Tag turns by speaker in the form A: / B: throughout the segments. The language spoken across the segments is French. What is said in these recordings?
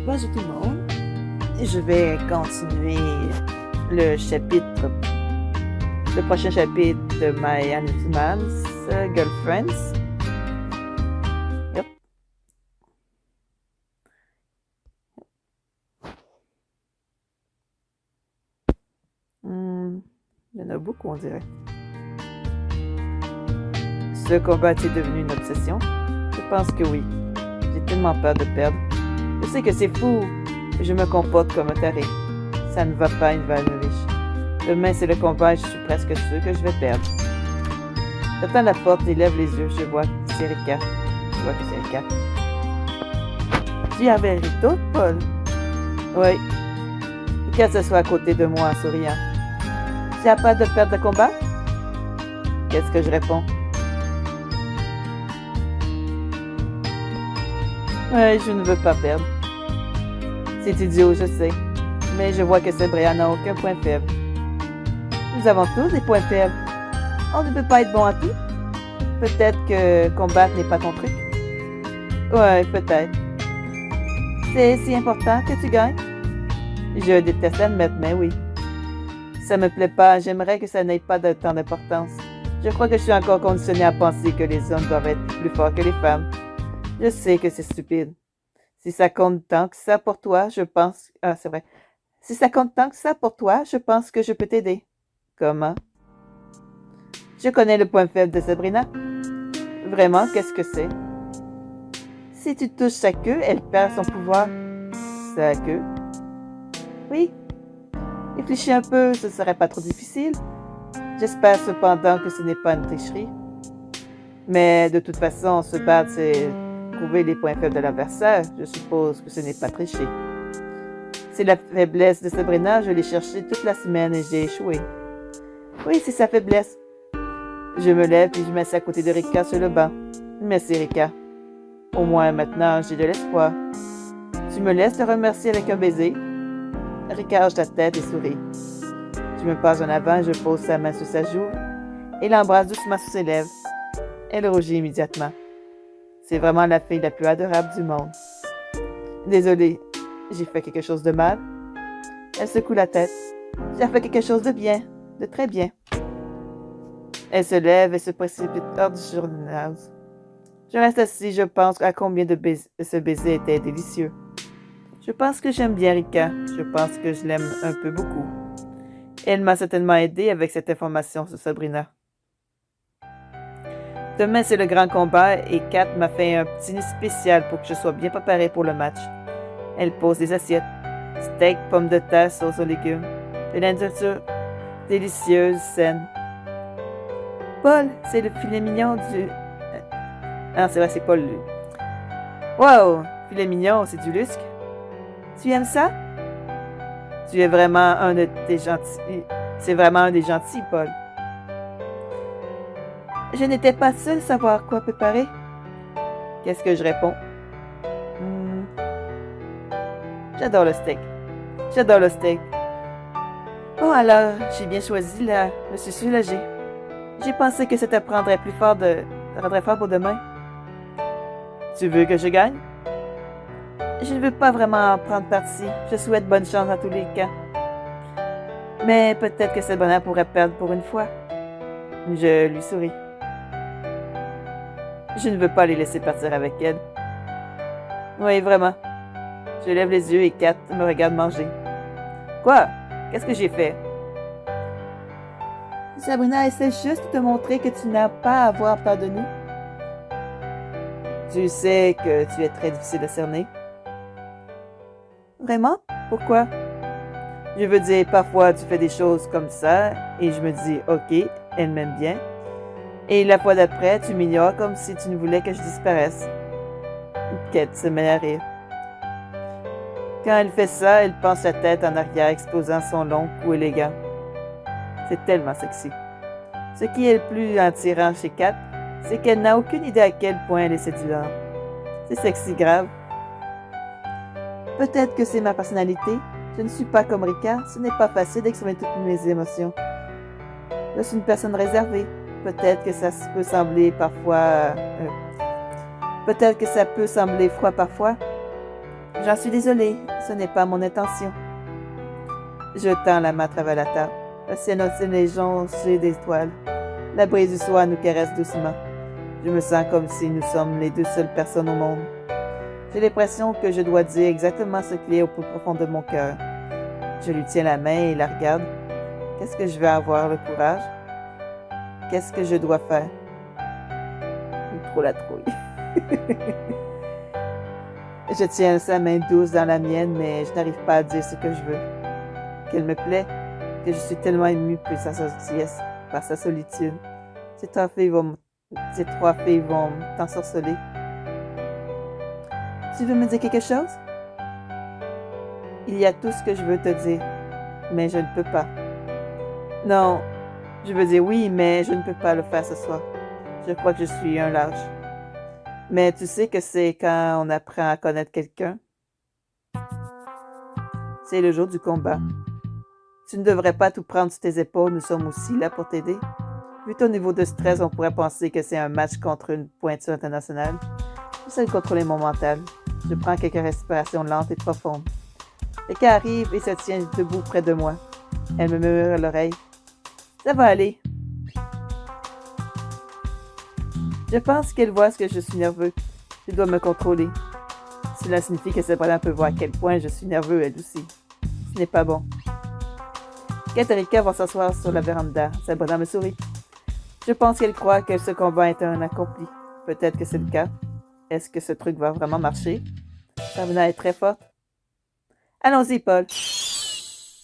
A: Bonjour tout le monde. Je vais continuer le prochain chapitre de My Animals Girlfriends. Yep. Il y en a beaucoup, on dirait. Ce combat est devenu une obsession? Je pense que oui. J'ai tellement peur de perdre. Je sais que c'est fou. Je me comporte comme un taré. Ça ne va pas, Ivanovich. Demain, c'est le combat et je suis presque sûr que je vais perdre. J'attends la porte et lève les yeux. Je vois que c'est Rika. Tu avais Rito, Paul? Oui. Rika s'assoit à côté de moi en souriant. Tu as peur de perdre le combat? Qu'est-ce que je réponds? Oui, je ne veux pas perdre. C'est idiot, je sais. Mais je vois que Sabrina n'a aucun point faible. Nous avons tous des points faibles. On ne peut pas être bon à tout. Peut-être que combattre n'est pas ton truc. Ouais, peut-être. C'est si important que tu gagnes? Je déteste l'admettre, mais oui. Ça me plaît pas. J'aimerais que ça n'ait pas de tant d'importance. Je crois que je suis encore conditionnée à penser que les hommes doivent être plus forts que les femmes. Je sais que c'est stupide. Si ça compte tant que ça pour toi, je pense... Ah, c'est vrai. Si ça compte tant que ça pour toi, je pense que je peux t'aider. Comment? Je connais le point faible de Sabrina. Vraiment, qu'est-ce que c'est? Si tu touches sa queue, elle perd son pouvoir. Sa queue? Oui. Réfléchis un peu, ce serait pas trop difficile. J'espère cependant que ce n'est pas une tricherie. Mais de toute façon, se battre, c'est trouver les points faibles de l'adversaire. Je suppose que ce n'est pas tricher. C'est la faiblesse de Sabrina, je l'ai cherchée toute la semaine et j'ai échoué. Oui, c'est sa faiblesse. Je me lève et je m'assieds à côté de Rika sur le banc. Merci Rika. Au moins maintenant, j'ai de l'espoir. Tu me laisses te remercier avec un baiser? Rika hoche la tête et sourit. Je me passe en avant, je pose sa main sur sa joue et l'embrasse doucement sous ses lèvres. Elle rougit immédiatement. C'est vraiment la fille la plus adorable du monde. Désolée, j'ai fait quelque chose de mal. Elle secoue la tête. J'ai fait quelque chose de bien, de très bien. Elle se lève et se précipite hors du journal. Je reste assis, je pense à combien de ce baiser était délicieux. Je pense que j'aime bien Rika. Je pense que je l'aime un peu beaucoup. Elle m'a certainement aidé avec cette information sur Sabrina. Demain, c'est le grand combat et Kat m'a fait un petit spécial pour que je sois bien préparée pour le match. Elle pose des assiettes. Steak, pommes de terre, sauce aux légumes. De la nourriture délicieuse, saine. Paul, c'est le filet mignon du... Ah, c'est vrai, c'est Paul. Wow! Filet mignon, c'est du lusque. Tu aimes ça? Tu es vraiment un de tes gentils... C'est vraiment un des gentils, Paul. Je n'étais pas seule à savoir quoi préparer. Qu'est-ce que je réponds? J'adore le steak. J'adore le steak. Oh, alors, j'ai bien choisi là. Je suis soulagée. J'ai pensé que ça te rendrait fort pour demain. Tu veux que je gagne? Je ne veux pas vraiment prendre parti. Je souhaite bonne chance dans tous les cas. Mais peut-être que Sabrina pourrait perdre pour une fois. Je lui souris. Je ne veux pas les laisser partir avec elle. Oui, vraiment. Je lève les yeux et Kat me regarde manger. Quoi? Qu'est-ce que j'ai fait? Sabrina essaie juste de te montrer que tu n'as pas à avoir peur de nous. Tu sais que tu es très difficile à cerner. Vraiment? Pourquoi? Je veux dire, parfois tu fais des choses comme ça et je me dis, ok, elle m'aime bien. Et la fois d'après, tu m'ignores comme si tu ne voulais que je disparaisse. Kat se met à rire. Quand elle fait ça, elle penche sa tête en arrière, exposant son long cou élégant. C'est tellement sexy. Ce qui est le plus attirant chez Kat, c'est qu'elle n'a aucune idée à quel point elle est séduisante. C'est sexy grave. Peut-être que c'est ma personnalité. Je ne suis pas comme Rika. Ce n'est pas facile d'exprimer toutes mes émotions. Je suis une personne réservée. Peut-être que ça peut sembler parfois... Peut-être que ça peut sembler froid parfois. J'en suis désolée, ce n'est pas mon intention. Je tends la main à travers la table. Le ciel océane les jonchés d'étoiles. La brise du soir nous caresse doucement. Je me sens comme si nous sommes les deux seules personnes au monde. J'ai l'impression que je dois dire exactement ce qui est au plus profond de mon cœur. Je lui tiens la main et la regarde. Qu'est-ce que je vais avoir le courage? Qu'est-ce que je dois faire? Trop la trouille. Je tiens sa main douce dans la mienne, mais je n'arrive pas à dire ce que je veux. Qu'elle me plaît, que je suis tellement émue par sa gentillesse, par sa solitude. Ces trois filles vont t'ensorceler. Tu veux me dire quelque chose? Il y a tout ce que je veux te dire, mais je ne peux pas. Non, je veux dire oui, mais je ne peux pas le faire ce soir. Je crois que je suis un lâche. Mais tu sais que c'est quand on apprend à connaître quelqu'un. C'est le jour du combat. Tu ne devrais pas tout prendre sur tes épaules, nous sommes aussi là pour t'aider. Vu ton niveau de stress, on pourrait penser que c'est un match contre une pointure internationale. J'essaie de contrôler mon mental. Je prends quelques respirations lentes et profondes. Quelqu'un arrive et se tient debout près de moi. Elle me murmure à l'oreille. Ça va aller. Je pense qu'elle voit que je suis nerveux. Je dois me contrôler. Cela signifie que Sabrina peut voir à quel point je suis nerveux elle aussi. Ce n'est pas bon. Katharika va s'asseoir sur la véranda. Sabrina me sourit. Je pense qu'elle croit que ce combat est un accompli. Peut-être que c'est le cas. Est-ce que ce truc va vraiment marcher? Sabrina est très forte. Allons-y, Paul.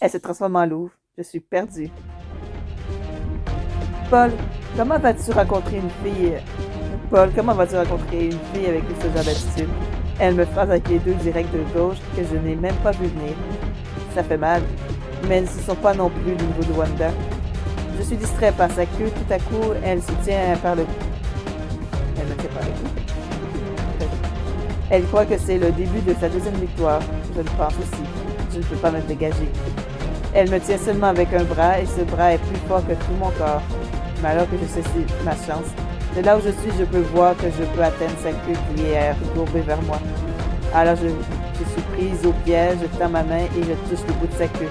A: Elle se transforme en louve. Je suis perdue. Paul, comment vas-tu rencontrer une fille? Paul, comment vas-tu rencontrer une fille avec ce genre d'attitude? Elle me phrase avec les deux directs de gauche que je n'ai même pas vu venir. Ça fait mal, mais elles ne sont pas non plus du niveau de Wanda. Je suis distrait par sa queue. Tout à coup, elle se tient par le cou. Elle me tient par le cou. Elle croit que c'est le début de sa deuxième victoire. Je le pense aussi. Je ne peux pas me dégager. Elle me tient seulement avec un bras et ce bras est plus fort que tout mon corps. Mais alors que je sais c'est ma chance. De là où je suis, je peux voir que je peux atteindre sa queue qui est recourbée vers moi. Alors je suis prise au piège, je tends ma main et je touche le bout de sa queue.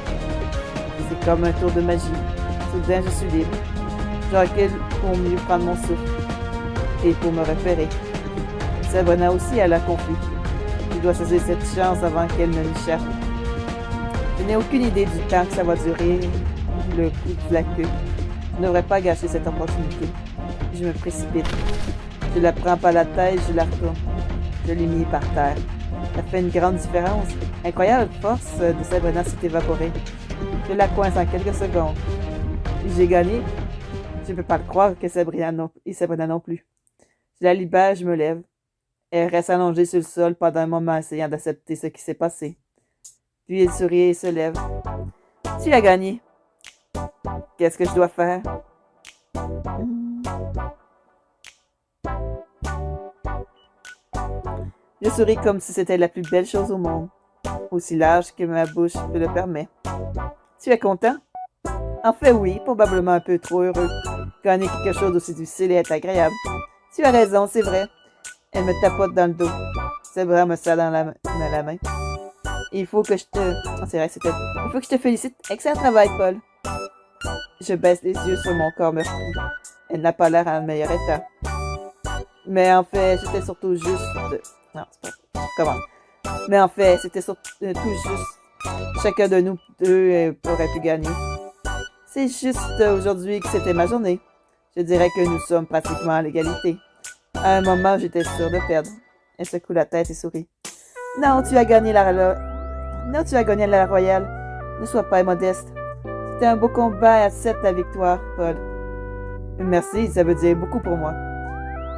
A: C'est comme un tour de magie. Soudain, je suis libre. Je recule pour mieux prendre mon souffle et pour me repérer. Sabrina aussi a l'air confus. Je dois saisir cette chance avant qu'elle ne m'échappe. Je n'ai aucune idée du temps que ça va durer, le coup de la queue. Je ne devrais pas gâcher cette opportunité. Je me précipite. Je la prends par la tête, je la retourne. Je l'ai mis par terre. Ça fait une grande différence. Incroyable force de Sabrina s'est évaporée. Je la coince en quelques secondes. J'ai gagné. Je ne peux pas le croire que Sabrina non plus. Je la libère, je me lève. Elle reste allongée sur le sol pendant un moment essayant d'accepter ce qui s'est passé. Puis elle sourit et se lève. Tu as gagné. Qu'est-ce que je dois faire? Je souris comme si c'était la plus belle chose au monde, aussi large que ma bouche le permet. Tu es content? En fait, oui, probablement un peu trop heureux. Gagner quelque chose d'aussi difficile et être agréable. Tu as raison, c'est vrai. Elle me tapote dans le dos. Ses bras me serrent dans la main. Il faut que je te... C'est vrai, c'était... Il faut que je te félicite. Excellent travail, Paul. Je baisse les yeux sur mon corps meurtri. Elle n'a pas l'air en meilleur état. Mais en fait, c'était surtout juste... Non, c'est pas... Comment? Mais en fait, c'était surtout juste... Chacun de nous deux aurait pu gagner. C'est juste aujourd'hui que c'était ma journée. Je dirais que nous sommes pratiquement à l'égalité. À un moment, j'étais sûre de perdre. Elle secoue la tête et sourit. Non, tu as gagné la royale. Ne sois pas modeste. C'était un beau combat et accepte ta victoire, Paul. Merci, ça veut dire beaucoup pour moi.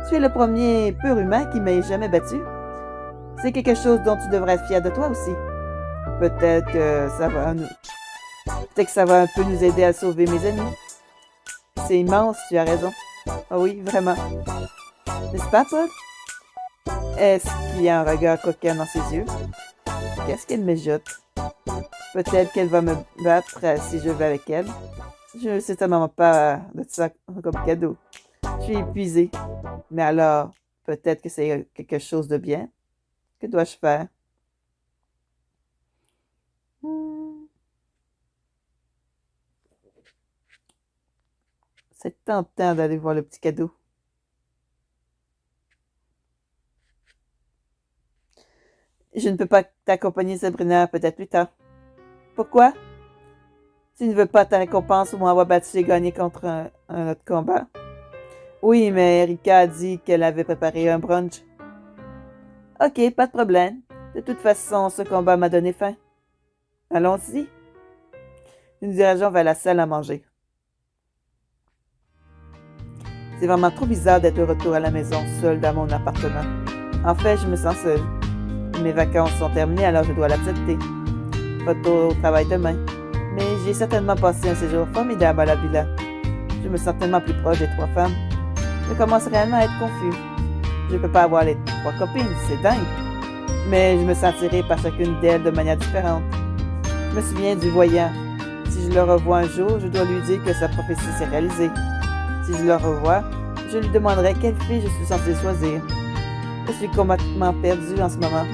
A: Tu es le premier pur humain qui m'ait jamais battu. C'est quelque chose dont tu devrais être fier de toi aussi. Peut-être que ça va un peu nous aider à sauver mes ennemis. C'est immense, tu as raison. Ah oui, vraiment. N'est-ce pas, Paul? Est-ce qu'il y a un regard coquin dans ses yeux? Qu'est-ce qu'elle mijote? Peut-être qu'elle va me battre si je vais avec elle. Je ne sais tellement pas de ça comme cadeau. Je suis épuisée. Mais alors, peut-être que c'est quelque chose de bien. Que dois-je faire? C'est tentant d'aller voir le petit cadeau. Je ne peux pas t'accompagner, Sabrina, peut-être plus tard. Pourquoi? Tu ne veux pas ta récompense ou avoir battu et gagné contre un autre combat? Oui, mais Erika a dit qu'elle avait préparé un brunch. Ok, pas de problème. De toute façon, ce combat m'a donné faim. Allons-y. Nous nous dirigeons vers la salle à manger. C'est vraiment trop bizarre d'être de retour à la maison, seule dans mon appartement. En fait, je me sens seule. Mes vacances sont terminées, alors je dois l'accepter. Retour au travail demain. Mais j'ai certainement passé un séjour formidable à la villa. Je me sens tellement plus proche des trois femmes. Je commence réellement à être confus. Je ne peux pas avoir les trois copines, c'est dingue. Mais je me sens attirée par chacune d'elles de manière différente. Je me souviens du voyant. Si je le revois un jour, je dois lui dire que sa prophétie s'est réalisée. Si je le revois, je lui demanderai quelle fille je suis censée choisir. Je suis complètement perdue en ce moment.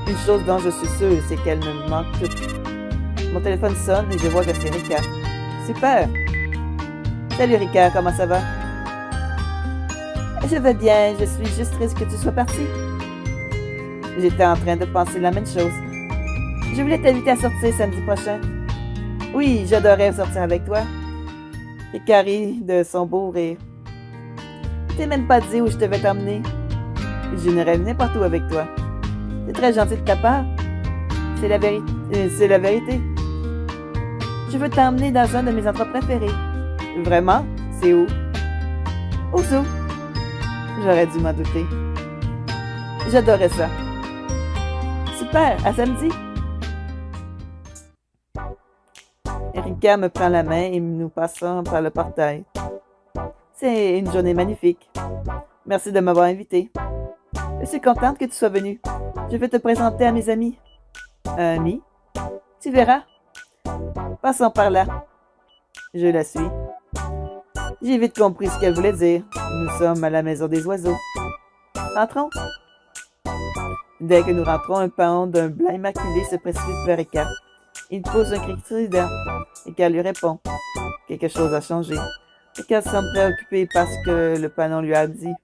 A: Une chose dont je suis sûre, c'est qu'elle me manque tout. Mon téléphone sonne et je vois que c'est Rika. Super! Salut Rika, comment ça va? Je vais bien, je suis juste triste que tu sois partie. J'étais en train de penser la même chose. Je voulais t'inviter à sortir samedi prochain. Oui, j'adorerais sortir avec toi. Rika rit de son beau rire. Je t'ai même pas dit où je devais t'emmener. Je n'irai n'importe où avec toi. C'est très gentil de ta part. C'est la vérité. Je veux t'emmener dans un de mes endroits préférés. Vraiment? C'est où? Au zoo. J'aurais dû m'en douter. J'adorais ça. Super, à samedi. Erika me prend la main et nous passons par le portail. C'est une journée magnifique. Merci de m'avoir invité. Je suis contente que tu sois venue. Je vais te présenter à mes amis. Amis? Tu verras. Passons par là. Je la suis. J'ai vite compris ce qu'elle voulait dire. Nous sommes à la maison des oiseaux. Entrons. Dès que nous rentrons, un paon d'un blanc immaculé se précipite vers Eka. Il pose un cri strident. Eka lui répond. Quelque chose a changé. Eka semble préoccupé par ce que le panon lui a dit.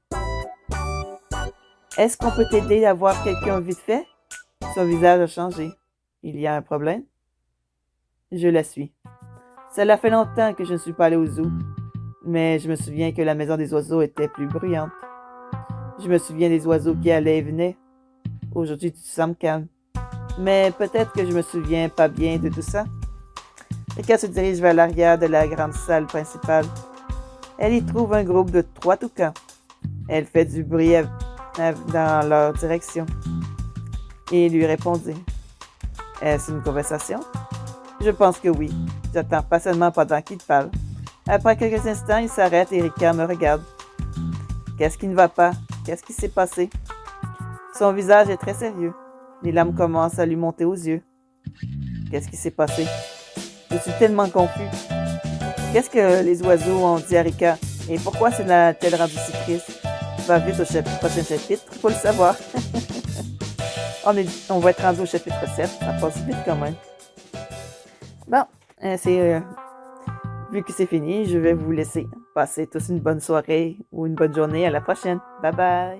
A: Est-ce qu'on peut t'aider à voir quelqu'un vite fait? Son visage a changé. Il y a un problème? Je la suis. Cela fait longtemps que je ne suis pas allée au zoo, mais je me souviens que la maison des oiseaux était plus bruyante. Je me souviens des oiseaux qui allaient et venaient. Aujourd'hui, tu sembles calme. Mais peut-être que je me souviens pas bien de tout ça. Eka se dirige vers l'arrière de la grande salle principale. Elle y trouve un groupe de 3 toucans. Elle fait du bruit dans leur direction. Et lui répondit. Est-ce une conversation? Je pense que oui. J'attends patiemment pendant qu'il parle. Après quelques instants, il s'arrête et Rika me regarde. Qu'est-ce qui ne va pas? Qu'est-ce qui s'est passé? Son visage est très sérieux. Les larmes commencent à lui monter aux yeux. Qu'est-ce qui s'est passé? Je suis tellement confus. Qu'est-ce que les oiseaux ont dit à Rika? Et pourquoi c'est-elle rendue si triste? Va vite au prochain chapitre pour le savoir. On va être rendu au chapitre 7. Ça passe vite quand même. Bon, vu que c'est fini, je vais vous laisser. Passez tous une bonne soirée ou une bonne journée. À la prochaine. Bye bye.